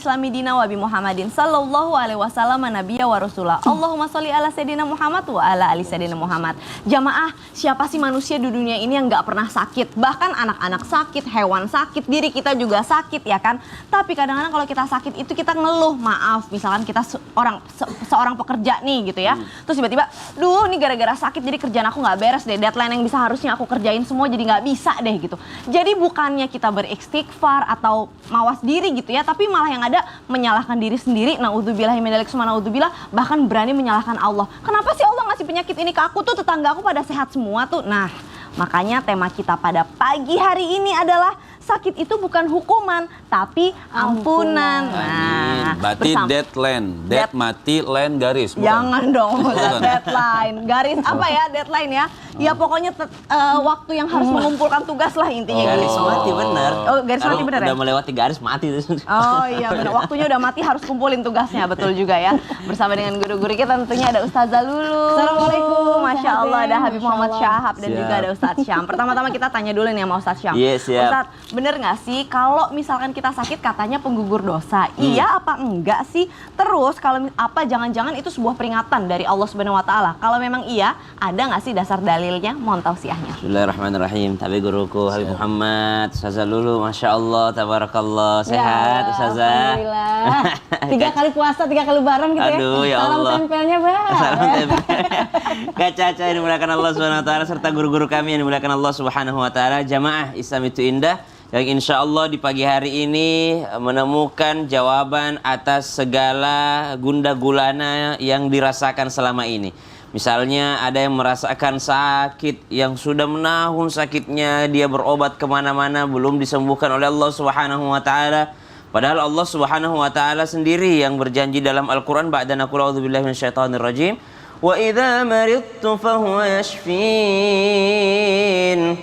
islami dina wa bi Muhammadin sallallahu alaihi wasallam nabiyya wa rasulah. Allahumma sholli ala sayyidina Muhammad wa ala ali sayyidina Muhammad. Jamaah, siapa sih manusia di dunia ini yang nggak pernah sakit? Bahkan anak-anak sakit, hewan sakit, diri kita juga sakit ya kan? Tapi kadang-kadang kalau kita sakit itu kita ngeluh, maaf, misalkan kita seorang pekerja nih gitu ya. Terus tiba-tiba, duh ini gara-gara sakit jadi kerjaan aku nggak beres deh. Deadline yang bisa harusnya aku kerjain semua jadi nggak bisa deh gitu. Jadi bukannya kita beristighfar atau mawas diri gitu ya, tapi malah yang ada menyalahkan diri sendiri. Naudzubillahi min dzalik, naudzubillah, bahkan berani menyalahkan Allah. Kenapa sih Allah ngasih penyakit ini ke aku tuh, tetangga aku pada sehat semua tuh. Nah, makanya tema kita pada pagi hari ini adalah sakit itu bukan hukuman, tapi ampunan. Nah, berarti deadline, mati, line garis. Bukan? Jangan dong, deadline, garis apa ya deadline ya? Ya pokoknya waktu yang harus mengumpulkan tugas lah intinya. Garis mati bener. Oh, garis mati bener ya? Udah melewati garis mati. Oh iya benar, waktunya udah mati harus kumpulin tugasnya, betul juga ya. Bersama dengan guru-guru kita tentunya ada Ustazah Lulu. Assalamualaikum. Masya Allah, ada Habib Muhammad Syahab dan juga ada Ustadz Syam. Pertama-tama kita tanya dulu nih sama Ustadz Syam. Yes, siap. Ustadz, bener nggak sih kalau misalkan kita sakit katanya penggugur dosa? Iya apa enggak sih? Terus kalau apa jangan-jangan itu sebuah peringatan dari Allah Subhanahu Wa Taala? Kalau memang iya, ada nggak sih dasar dalilnya? Mohon tausiahnya. Bismillahirrahmanirrahim. Tapi guruku Habib Muhammad, Ustazah Lulu, Masya Allah, tabarakallah, sehat ya, Ustazah. Alhamdulillah. 3 kali puasa, 3 kali lebaran gitu ya. Aduh, ya Salam Allah. tempelnya Bang. Salam tempel. Kak Caca yang dimuliakan Allah Subhanahu Wa Taala serta guru-guru kami yang dimuliakan Allah Subhanahu Wa Taala. Jamaah Islam itu indah, yang insya Allah di pagi hari ini menemukan jawaban atas segala gundah gulana yang dirasakan selama ini. Misalnya ada yang merasakan sakit yang sudah menahun sakitnya, dia berobat kemana-mana belum disembuhkan oleh Allah Subhanahu Wa Taala. Padahal Allah Subhanahu Wa Taala sendiri yang berjanji dalam Al-Quran, ba'da naqul a'udzubillahi minasyaitonir rajim, wa idza maridtu fahuwa yashfin.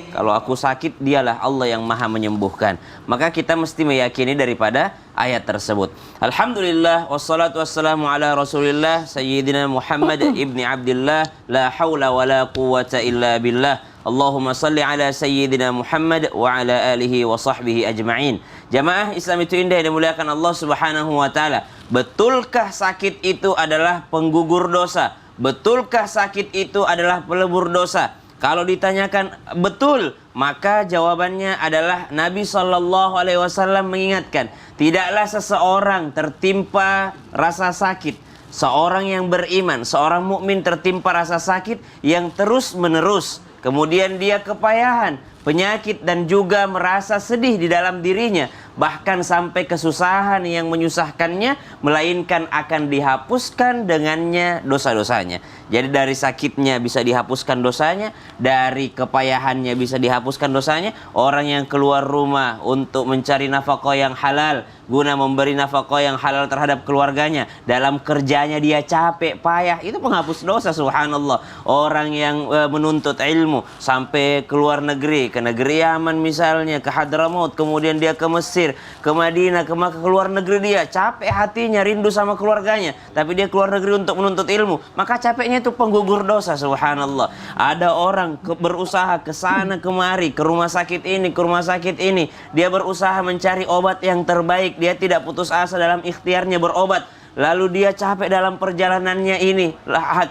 Kalau aku sakit, dialah Allah yang maha menyembuhkan. Maka kita mesti meyakini daripada ayat tersebut. Alhamdulillah wassalatu wassalamu ala Rasulillah Sayyidina Muhammad ibni Abdillah, la hawla wa la quwwata illa billah. Allahumma salli ala Sayyidina Muhammad wa ala alihi wa sahbihi ajma'in. Jamaah Islam itu indah yang dimuliakan Allah Subhanahu Wa Taala. Betulkah sakit itu adalah penggugur dosa? Betulkah sakit itu adalah pelebur dosa? Kalau ditanyakan betul, maka jawabannya adalah Nabi SAW mengingatkan, tidaklah seseorang tertimpa rasa sakit, seorang yang beriman, seorang mukmin tertimpa rasa sakit yang terus menerus, kemudian dia kepayahan, penyakit dan juga merasa sedih di dalam dirinya, bahkan sampai kesusahan yang menyusahkannya, melainkan akan dihapuskan dengannya dosa-dosanya. Jadi dari sakitnya bisa dihapuskan dosanya, dari kepayahannya bisa dihapuskan dosanya. Orang yang keluar rumah untuk mencari nafkah yang halal, guna memberi nafkah yang halal terhadap keluarganya, dalam kerjanya dia capek, payah, itu penghapus dosa, subhanallah. Orang yang menuntut ilmu sampai keluar negeri, ke negeri Yaman misalnya, ke Hadramaut, kemudian dia ke Mesir, ke Madinah, ke Makkah, ke luar negeri, dia capek hatinya, rindu sama keluarganya, tapi dia keluar negeri untuk menuntut ilmu, maka capeknya itu penggugur dosa, subhanallah. Ada orang berusaha ke sana kemari, ke rumah sakit ini, ke rumah sakit ini, dia berusaha mencari obat yang terbaik, dia tidak putus asa dalam ikhtiarnya berobat. Lalu dia capek dalam perjalanannya ini,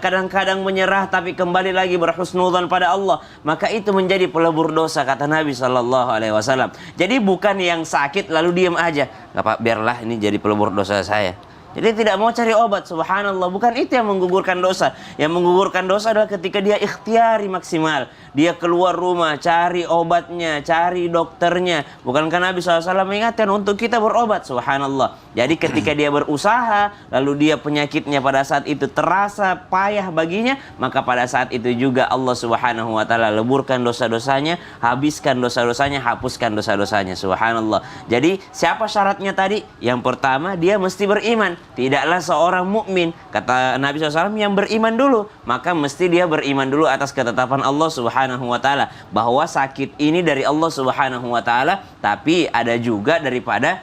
kadang-kadang menyerah tapi kembali lagi berhusnudzon pada Allah, maka itu menjadi pelebur dosa, kata Nabi SAW. Jadi bukan yang sakit lalu diam aja, nggak apa, biarlah ini jadi pelebur dosa saya. Jadi tidak mau cari obat, subhanallah. Bukan itu yang menggugurkan dosa. Yang menggugurkan dosa adalah ketika dia ikhtiari maksimal, dia keluar rumah, cari obatnya, cari dokternya. Bukankah Nabi SAW mengingatkan untuk kita berobat, subhanallah. Jadi ketika dia berusaha, lalu dia penyakitnya pada saat itu terasa payah baginya, maka pada saat itu juga Allah Subhanahu Wa Taala leburkan dosa-dosanya, habiskan dosa-dosanya, hapuskan dosa-dosanya, subhanallah. Jadi siapa syaratnya tadi? Yang pertama, dia mesti beriman. Tidaklah seorang mukmin, kata Nabi SAW, yang beriman dulu, maka mesti dia beriman dulu atas ketetapan Allah Subhanahu Wa Taala, bahwa sakit ini dari Allah Subhanahu Wa Taala, tapi ada juga daripada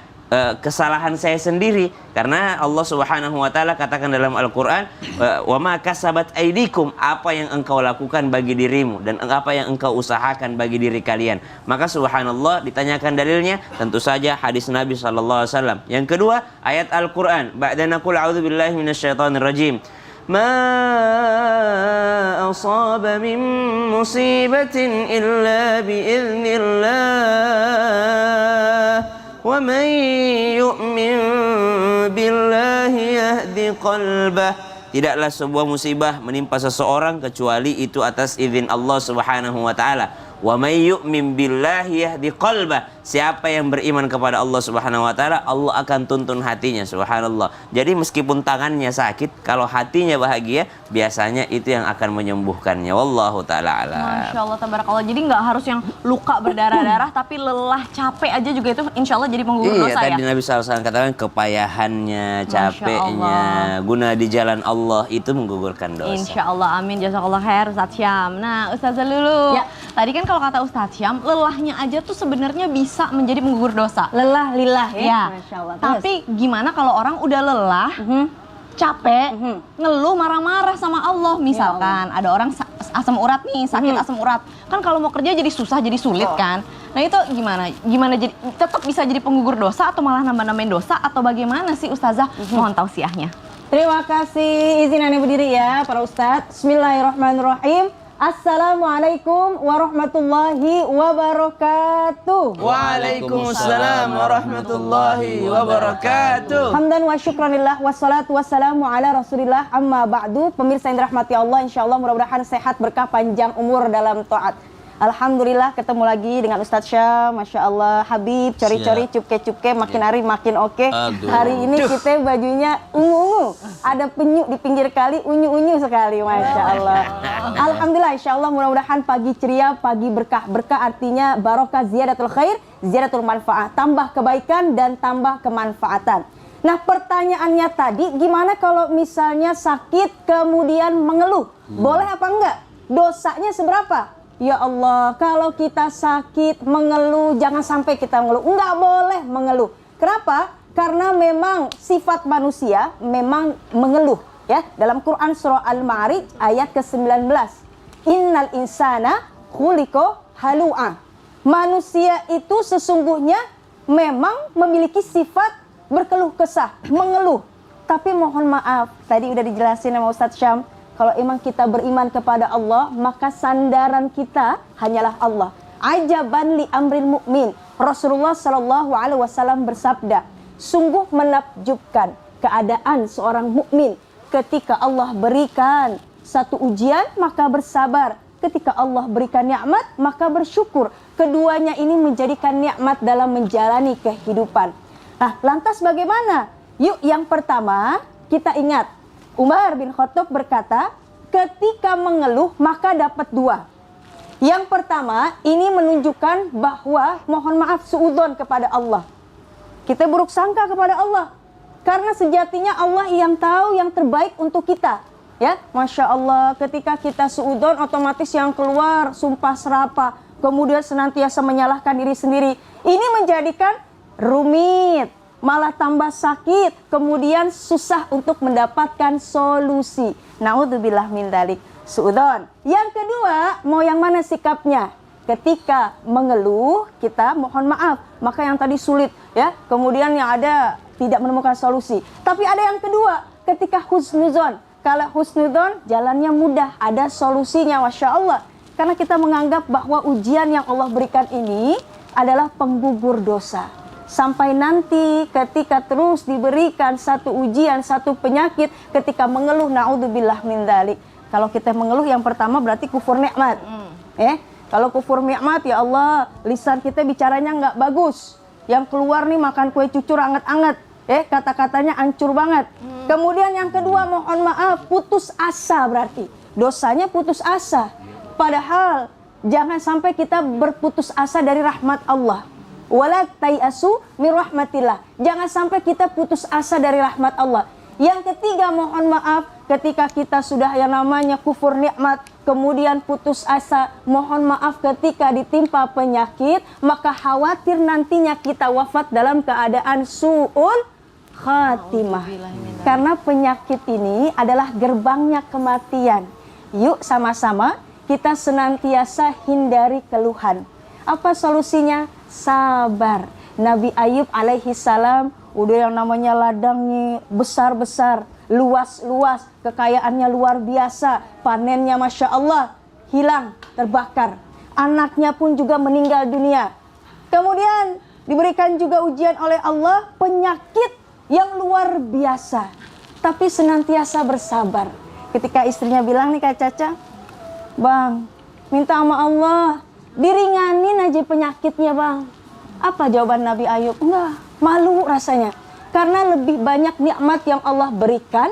kesalahan saya sendiri, karena Allah Subhanahu wa taala katakan dalam Al-Qur'an, wa ma kasabat aidikum, apa yang engkau lakukan bagi dirimu dan apa yang engkau usahakan bagi diri kalian. Maka subhanallah, ditanyakan dalilnya, tentu saja hadis Nabi sallallahu alaihi wasallam. Yang kedua, ayat Al-Qur'an, ba'da naqul a'udzubillahi minasyaitonir rajim. Ma asaba min musibatin illa biiznillah. وَمَنْ يُؤْمِنْ بِاللَّهِ يَهْدِ قَلْبَهُ. Tidaklah sebuah musibah menimpa seseorang kecuali itu atas izin Allah Subhanahu wa taala. Wa may yu'min billahi yahdi qalbah. Siapa yang beriman kepada Allah Subhanahu wa taala, Allah akan tuntun hatinya, subhanallah. Jadi meskipun tangannya sakit, kalau hatinya bahagia, biasanya itu yang akan menyembuhkannya. Wallahu taala alam. Masya Allah, tabarakallah. Jadi nggak harus yang luka berdarah-darah, tapi lelah, capek aja juga itu insya Allah jadi penggugur dosa ya. Tadi Nabi SAW katakan kepayahannya, capeknya, guna di jalan Allah itu menggugurkan dosa. Insya Allah, amin. Jazakallah khair, Ustadz Syam. Nah, Ustazah Lulu, Ya. tadi kan kalau kata Ustadz Syam, lelahnya aja tuh sebenarnya bisa menjadi penggugur dosa. Lelah lillah ya. Ya. Masya Allah. Tapi gimana kalau orang udah lelah, capek, ngeluh, marah-marah sama Allah. Misalkan ada orang asam urat nih, sakit asam urat. Kan kalau mau kerja jadi susah, jadi sulit kan. Nah itu gimana? Gimana jadi tetap bisa jadi penggugur dosa atau malah nambah-nambahin dosa atau bagaimana sih Ustazah? Mohon tausiahnya. Terima kasih, izin Anda berdiri ya para Ustadz. Bismillahirrahmanirrahim. Assalamualaikum warahmatullahi wabarakatuh. Waalaikumsalam warahmatullahi wabarakatuh. Hamdan wa syukranillah wassalatu wassalamu ala rasulillah amma ba'du. Pemirsa yang dirahmati Allah, insyaallah mudah-mudahan sehat, berkah, panjang umur dalam taat. Alhamdulillah ketemu lagi dengan Ustadz Syam. Masya Allah, Habib, cori-cori, cupke-cupke, makin hari makin oke. Hari ini kita bajunya ungu-ungu. Ada penyu di pinggir kali, unyu-unyu sekali, Masya Allah. Alhamdulillah, insya Allah mudah-mudahan pagi ceria, pagi berkah. Berkah artinya barokah, ziyadatul khair, ziyadatul manfaat. Tambah kebaikan dan tambah kemanfaatan. Nah pertanyaannya tadi, gimana kalau misalnya sakit kemudian mengeluh? Boleh apa enggak? Dosanya seberapa? Ya Allah, kalau kita sakit, mengeluh, jangan sampai kita mengeluh. Enggak boleh mengeluh. Kenapa? Karena memang sifat manusia memang mengeluh. Ya, dalam Quran surah Al-Ma'arij ayat ke-19. Innal insana khuliqa halu'a. Manusia itu sesungguhnya memang memiliki sifat berkeluh kesah, mengeluh. Tapi mohon maaf, tadi udah dijelasin sama Ustadz Syam. Kalau emang kita beriman kepada Allah, maka sandaran kita hanyalah Allah. Ajaban li amril mu'min. Rasulullah Shallallahu Alaihi Wasallam bersabda, sungguh menakjubkan keadaan seorang mukmin ketika Allah berikan satu ujian maka bersabar, ketika Allah berikan nikmat maka bersyukur. Keduanya ini menjadikan nikmat dalam menjalani kehidupan. Nah, lantas bagaimana? Yuk, yang pertama kita ingat. Umar bin Khattab berkata, ketika mengeluh maka dapat dua. Yang pertama, ini menunjukkan bahwa mohon maaf suudzon kepada Allah. Kita buruk sangka kepada Allah. Karena sejatinya Allah yang tahu yang terbaik untuk kita. Ya, Masya Allah, ketika kita suudzon otomatis yang keluar sumpah serapah. Kemudian senantiasa menyalahkan diri sendiri. Ini menjadikan rumit. Malah tambah sakit, kemudian susah untuk mendapatkan solusi. Naudzubillah min dzalik. Suudzon. Yang kedua, mau yang mana sikapnya? Ketika mengeluh, kita mohon maaf. Maka yang tadi sulit, ya. Kemudian yang ada tidak menemukan solusi. Tapi ada yang kedua, ketika husnuzon. Kalau husnuzon, jalannya mudah, ada solusinya, Masya Allah. Karena kita menganggap bahwa ujian yang Allah berikan ini adalah penggugur dosa. Sampai nanti ketika terus diberikan satu ujian, satu penyakit, ketika mengeluh, naudzubillah min dzalik. Kalau kita mengeluh yang pertama berarti kufur nikmat. Kalau kufur nikmat, ya Allah, lisan kita bicaranya nggak bagus. Yang keluar nih makan kue cucur anget-anget. Kata-katanya hancur banget. Kemudian yang kedua, mohon maaf, putus asa berarti. Dosanya putus asa. Padahal jangan sampai kita berputus asa dari rahmat Allah. Wala tayasu min rahmatillah. Jangan sampai kita putus asa dari rahmat Allah. Yang ketiga, mohon maaf, ketika kita sudah yang namanya kufur nikmat, kemudian putus asa, mohon maaf ketika ditimpa penyakit, maka khawatir nantinya kita wafat dalam keadaan su'ul khatimah. Karena penyakit ini adalah gerbangnya kematian. Yuk sama-sama kita senantiasa hindari keluhan. Apa solusinya? Sabar. Nabi Ayub alaihi salam udah yang namanya ladangnya besar-besar, luas-luas, kekayaannya luar biasa, panennya Masya Allah, hilang, terbakar. Anaknya pun juga meninggal dunia. Kemudian diberikan juga ujian oleh Allah, penyakit yang luar biasa. Tapi senantiasa bersabar. Ketika istrinya bilang nih Kak Caca, Bang, minta sama Allah, diringanin aja penyakitnya Bang. Apa jawaban Nabi Ayub? Enggak, malu rasanya. Karena lebih banyak nikmat yang Allah berikan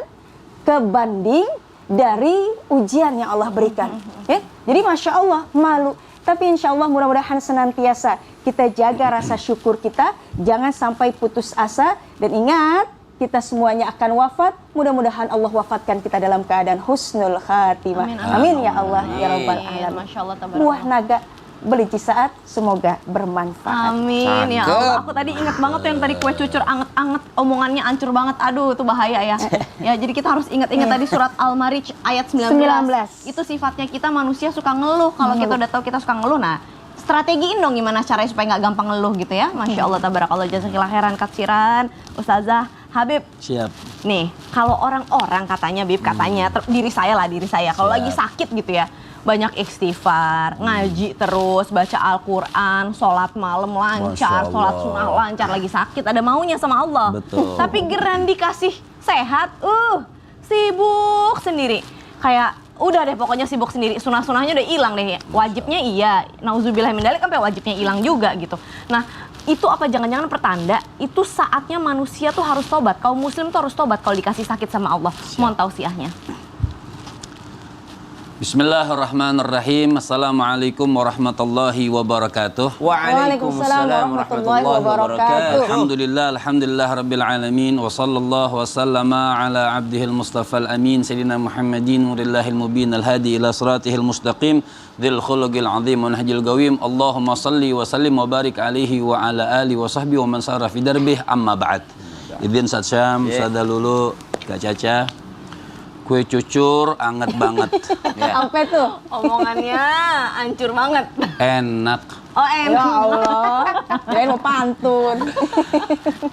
kebanding dari ujian yang Allah berikan. Ya? Jadi Masya Allah, malu. Tapi insya Allah mudah-mudahan senantiasa kita jaga rasa syukur kita. Jangan sampai putus asa. Dan ingat, kita semuanya akan wafat. Mudah-mudahan Allah wafatkan kita dalam keadaan husnul khatimah. Amin, Amin ya Allah, ya Rabbal Amin. alamin. Masya Allah, Buah naga beli cisaat, semoga bermanfaat. Amin ya Cakep. Allah. Aku tadi ingat banget tuh yang tadi kue cucur anget-anget, omongannya ancur banget. Aduh, itu bahaya ya. Ya, jadi kita harus ingat-ingat tadi surat Al-Ma'arij ayat 19. 19. Itu sifatnya kita manusia suka ngeluh. Kalau kita udah tahu kita suka ngeluh, nah strategiin dong gimana caranya supaya nggak gampang ngeluh gitu ya. Masya Allah, tabarakallah, jazakillah khairan katsiran. Ustazah Habib, Siap. nih, kalau orang-orang katanya, Bib, katanya, diri saya, kalau lagi sakit gitu ya, banyak istighfar, ngaji terus, baca Al-Quran, sholat malam lancar, Masya sholat Allah. sunnah lancar, lagi sakit, ada maunya sama Allah. Betul. Tapi geran dikasih sehat, sibuk sendiri. Kayak, udah deh pokoknya sibuk sendiri, sunnah-sunnahnya udah hilang deh. Wajibnya iya, nauzubillah min dzalik, sampai wajibnya hilang juga gitu. Nah, itu apa jangan-jangan pertanda itu saatnya manusia tuh harus tobat, kaum muslim tuh harus tobat kalau dikasih sakit sama Allah. Mohon tausiahnya. Bismillahirrahmanirrahim. Assalamualaikum warahmatullahi wabarakatuh. Waalaikumsalam warahmatullahi wabarakatuh. Alhamdulillah rabbil alamin wa sallallahu wa sallama ala abdihil mustafal amin sayyidina Muhammadin nurillahil mubin al-hadi ila siratihil mustaqim dzil khuluqil azim wa nahjil qawim. Allahumma salli wa sallim wa barik alaihi wa ala alihi wa sahbihi wa man sara fi darbih amma ba'd. Idin Ustaz Syam, Ustazah Lulu, Kak Caca. Kue cucur anget banget. Apa tuh? Omongannya hancur banget. Enak. Oh, Ya Allah, kirain mau pantun.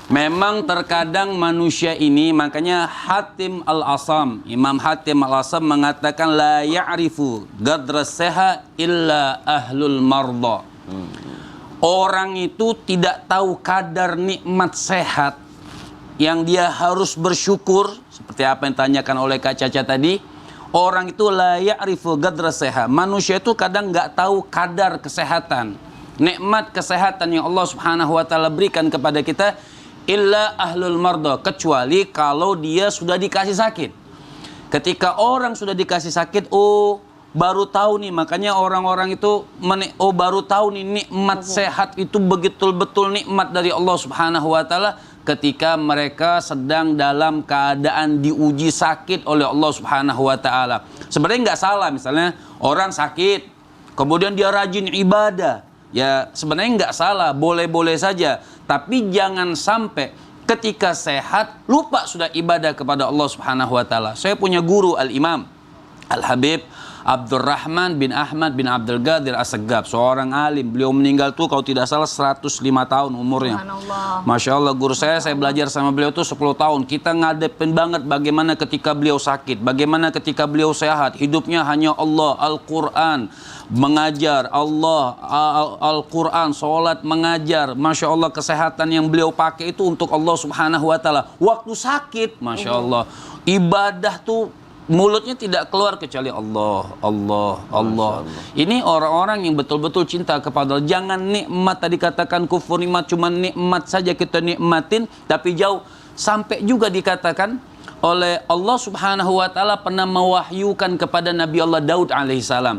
Memang terkadang manusia ini, makanya Hatim Al-Asam, Imam Hatim Al-Asam mengatakan la ya'rifu gadra seha illa ahlul marda. Orang itu tidak tahu kadar nikmat sehat yang dia harus bersyukur, seperti apa yang ditanyakan oleh Kak Caca tadi. Orang itu la ya'rifu gadra seha. Manusia itu kadang nggak tahu kadar kesehatan, nikmat kesehatan yang Allah Subhanahu wa taala berikan kepada kita, illa ahlul marda, kecuali kalau dia sudah dikasih sakit. Ketika orang sudah dikasih sakit, baru tahu nih, makanya orang-orang itu baru tahu nih nikmat sehat itu betul-betul nikmat dari Allah Subhanahu wa taala ketika mereka sedang dalam keadaan diuji sakit oleh Allah Subhanahu wa taala. Sebenarnya nggak salah misalnya orang sakit kemudian dia rajin ibadah. Ya sebenarnya nggak salah, boleh-boleh saja. Tapi jangan sampai ketika sehat lupa sudah ibadah kepada Allah Subhanahu wa taala. Saya punya guru Al-Imam Al-Habib Abdurrahman bin Ahmad bin Abdul Qadir As-Segaf, seorang alim. Beliau meninggal tuh kalau tidak salah 105 tahun umurnya. Masya Allah, guru saya belajar sama beliau tuh 10 tahun. Kita ngadepin banget bagaimana ketika beliau sakit, bagaimana ketika beliau sehat. Hidupnya hanya Allah, Al-Quran, mengajar Allah, Al-Quran, sholat, mengajar. Masya Allah, kesehatan yang beliau pakai itu untuk Allah Subhanahu wa taala. Waktu sakit, Masya Allah, ibadah tuh mulutnya tidak keluar kecuali Allah, Allah, Allah. Ini orang-orang yang betul-betul cinta kepada Allah. Jangan nikmat, tadi katakan kufur nikmat, cuma nikmat saja kita nikmatin, tapi jauh. Sampai juga dikatakan oleh Allah Subhanahu wa taala pernah mewahyukan kepada Nabi Allah Daud alaihissalam.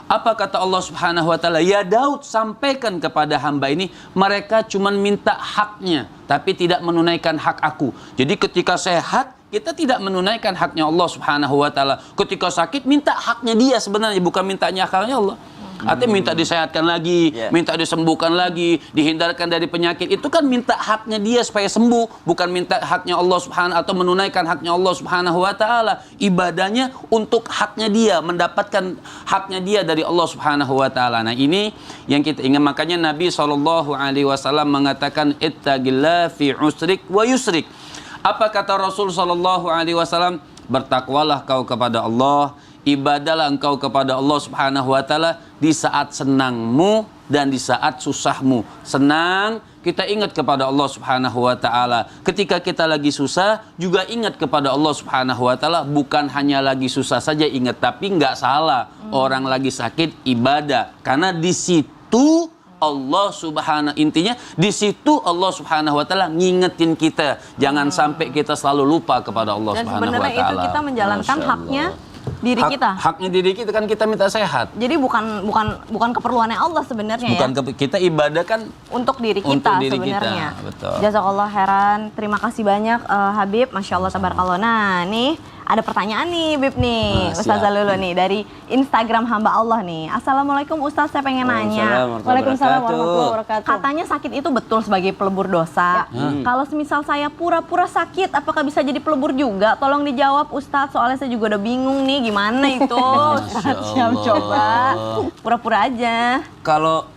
Apa kata Allah Subhanahu wa taala? Ya Daud, sampaikan kepada hamba ini, mereka cuma minta haknya, tapi tidak menunaikan hak aku. Jadi ketika sehat, kita tidak menunaikan haknya Allah Subhanahu wa taala. Ketika sakit minta haknya dia sebenarnya, bukan mintanya haknya Allah. Artinya minta disehatkan lagi, minta disembuhkan lagi, dihindarkan dari penyakit. Itu kan minta haknya dia supaya sembuh, bukan minta haknya Allah Subhanahu atau menunaikan haknya Allah Subhanahu wa taala. Ibadahnya untuk haknya dia, mendapatkan haknya dia dari Allah Subhanahu wa taala. Nah, ini yang kita ingat, makanya Nabi SAW mengatakan ittaqillah fi usrik wa yusrik. Apa kata Rasul SAW? Bertakwalah kau kepada Allah, ibadahlah engkau kepada Allah Subhanahu wa taala di saat senangmu dan di saat susahmu. Senang, kita ingat kepada Allah Subhanahu wa taala. Ketika kita lagi susah, juga ingat kepada Allah Subhanahu wa taala. Bukan hanya lagi susah saja ingat, tapi nggak salah. Orang lagi sakit ibadah, karena di situ Allah Subhanahu, intinya di situ Allah Subhanahu wa taala ngingetin kita. Jangan sampai kita selalu lupa kepada Allah Dan Subhanahu wa taala. sebenarnya itu kita menjalankan haknya diri kita. Haknya diri kita kan kita minta sehat. Jadi bukan keperluannya Allah sebenarnya Bukan ya. kita ibadah kan Untuk diri kita Untuk diri sebenarnya. kita, betul. Jazakallah khairan. Terima kasih banyak Habib. Masya Allah tabarakallah. Nah nih ada pertanyaan nih Bib nih. Ustazah Lulu nih dari Instagram hamba Allah nih. Assalamualaikum Ustaz, saya pengen nanya. Waalaikumsalam warahmatullahi wabarakatuh. Katanya sakit itu betul sebagai pelebur dosa. Kalau semisal saya pura-pura sakit, apakah bisa jadi pelebur juga? Tolong dijawab Ustadz, soalnya saya juga udah bingung nih gimana itu. Ustadz, siap coba. Pura-pura aja. Kalau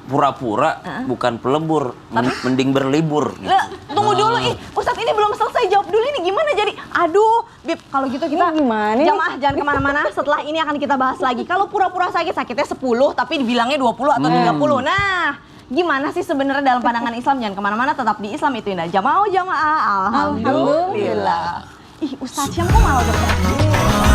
pura-pura bukan pelebur, mending berlibur. Gitu. Lah, tunggu dulu, Ustadz ini belum selesai jawab dulu ini gimana jadi? Aduh, Bib, kalau gitu kita Ini gimana nih? jamaah jangan kemana-mana. Setelah ini akan kita bahas lagi. Kalau pura-pura sakitnya 10, tapi dibilangnya 20 atau 30. Nah, gimana sih sebenarnya dalam pandangan Islam? Jangan kemana-mana, tetap di Islam itu indah. Jamaah, alhamdulillah. Ih, Ustadz Syam kok malah udah